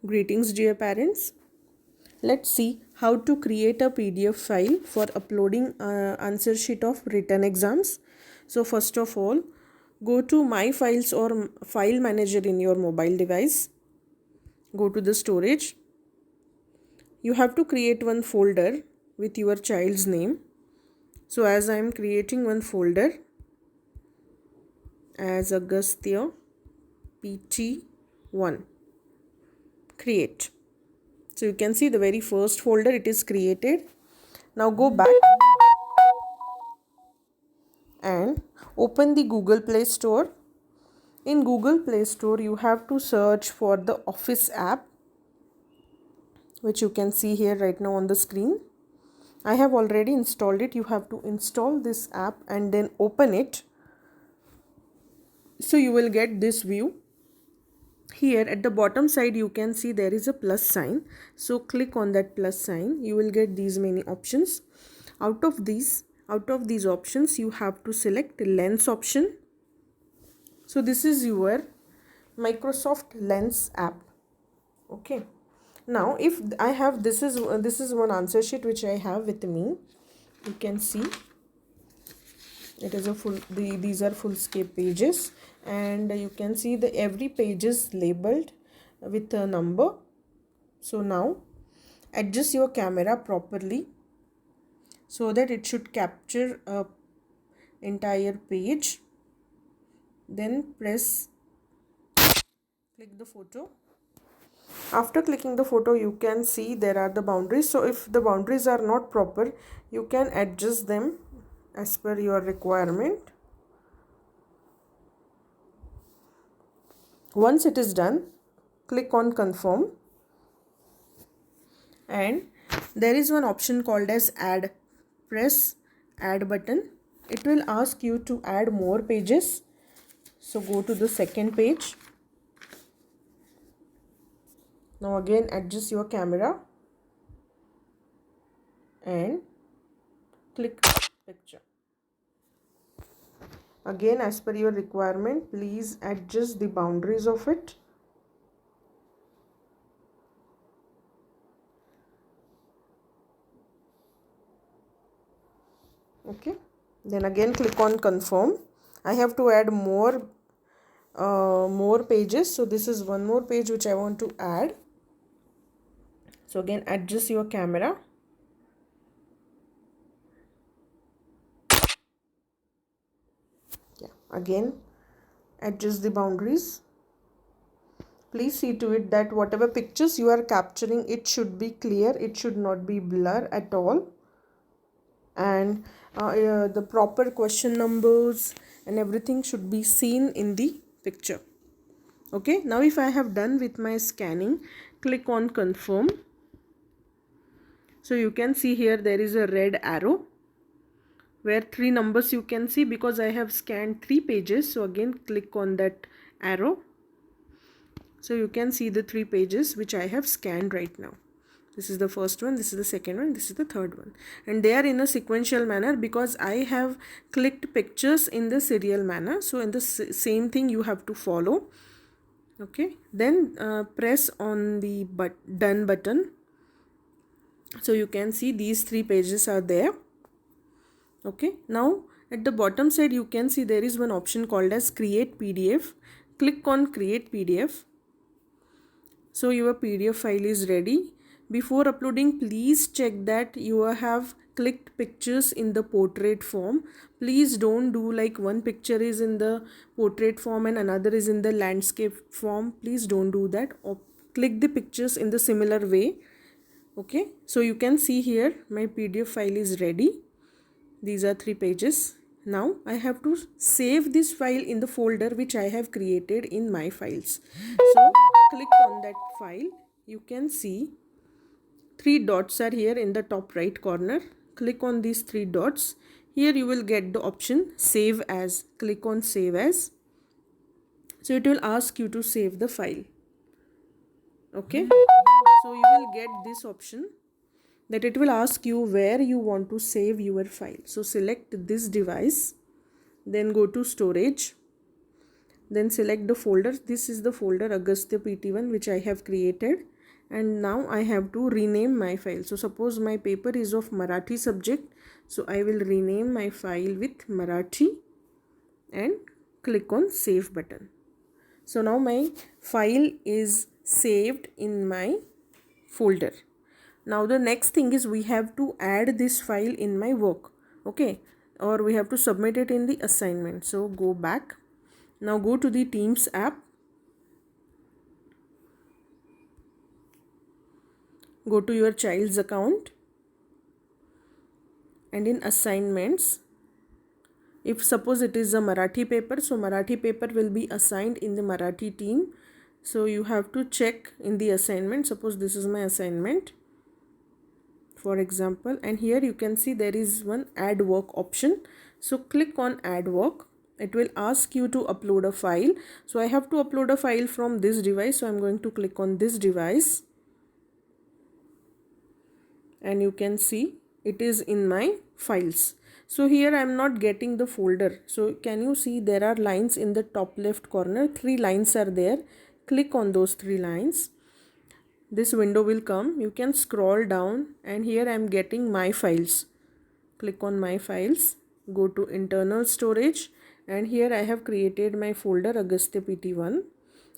Greetings dear parents. Let's see how to create a PDF file for uploading answer sheet of written exams. So first of all, go to My Files or File Manager in your mobile device. Go to the storage. You have to create one folder with your child's name. So as I am creating one folder as Agastya PT1, create. So you can see the very first folder it is created. Now go back and open the Google Play Store. In Google Play Store you have to search for the Office app, which you can see here right now on the screen. I have already installed it. You have to install this app and then open it. So you will get this view. Here at the bottom side you can see there is a plus sign. So click on that plus sign. You will get these many options. Out of these options you have to select Lens option. So this is your Microsoft Lens app. Okay. Now if I have this is one answer sheet which I have with me. You can see it is a these are full-scale pages, and you can see the every page is labeled with a number. So now adjust your camera properly so that it should capture a entire page. Then click the photo. After clicking the photo you can see there are the boundaries. So if the boundaries are not proper, you can adjust them as per your requirement. Once it is done, click on confirm, and there is one option called as add. Press add button. It will ask you to add more pages. So go to the second page. Now again adjust your camera and click picture. Again, as per your requirement, please adjust the boundaries of it. Okay, then again click on confirm. I have to add more pages, so this is one more page which I want to add. So again adjust your camera. Yeah, again adjust the boundaries. Please see to it that whatever pictures you are capturing, it should be clear, it should not be blur at all, and the proper question numbers and everything should be seen in the picture. Okay, now if I have done with my scanning, click on confirm. So you can see here there is a red arrow where 3 numbers you can see because I have scanned 3 pages. So again click on that arrow. So you can see the 3 pages which I have scanned right now. This is the first one, this is the second one, this is the third one, and they are in a sequential manner because I have clicked pictures in the serial manner. So in the same thing you have to follow. Okay, then press on the done button. So you can see these 3 pages are there. Okay, now at the bottom side you can see there is one option called as create PDF. Click on create PDF. So your PDF file is ready. Before uploading, please check that you have clicked pictures in the portrait form. Please don't do like one picture is in the portrait form and another is in the landscape form. Please don't do that, or click the pictures in the similar way. Okay, so you can see here my PDF file is ready. These are 3 pages. Now I have to save this file in the folder which I have created in my files. So click on that file. You can see 3 dots are here in the top right corner. Click on these 3 dots. Here you will get the option save as. Click on save as. So it will ask you to save the file. Okay, so you will get this option that it will ask you where you want to save your file. So select this device, then go to storage, then select the folder. This is the folder Agastya PT1 which I have created. and now I have to rename my file. So suppose my paper is of Marathi subject, so I will rename my file with Marathi and click on save button. So now my file is saved in my folder. Now the next thing is we have to add this file in my work, okay, or we have to submit it in the assignment. So go back. Now go to the Teams app, go to your child's account, and in assignments, if suppose it is a Marathi paper, so Marathi paper will be assigned in the Marathi team. So you have to check in the assignment. Suppose this is my assignment, for example, and here you can see there is one add work option. So click on add work. It will ask you to upload a file. So I have to upload a file from this device. So I'm going to click on this device, and you can see it is in my files. So here I am not getting the folder. So can you see there are lines in the top left corner? 3 lines are there. Click on those 3 lines. This window will come. You can scroll down, and here I am getting my files. Click on my files. Go to internal storage, and here I have created my folder Agastya PT1,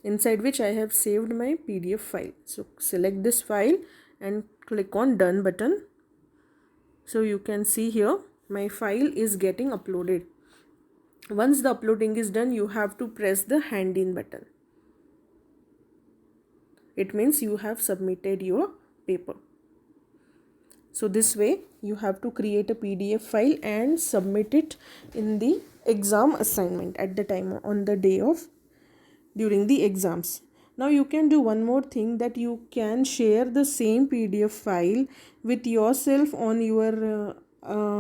inside which I have saved my PDF file. So select this file and click on done button. So you can see here my file is getting uploaded. Once the uploading is done, you have to press the hand in button. It means you have submitted your paper. So this way you have to create a PDF file and submit it in the exam assignment at the time on the day of during the exams. Now you can do one more thing, that you can share the same PDF file with yourself on your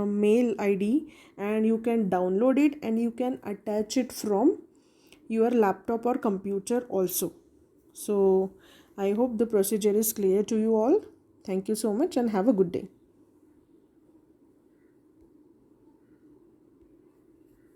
mail ID, and you can download it and you can attach it from your laptop or computer also. So I hope the procedure is clear to you all. Thank you so much and have a good day.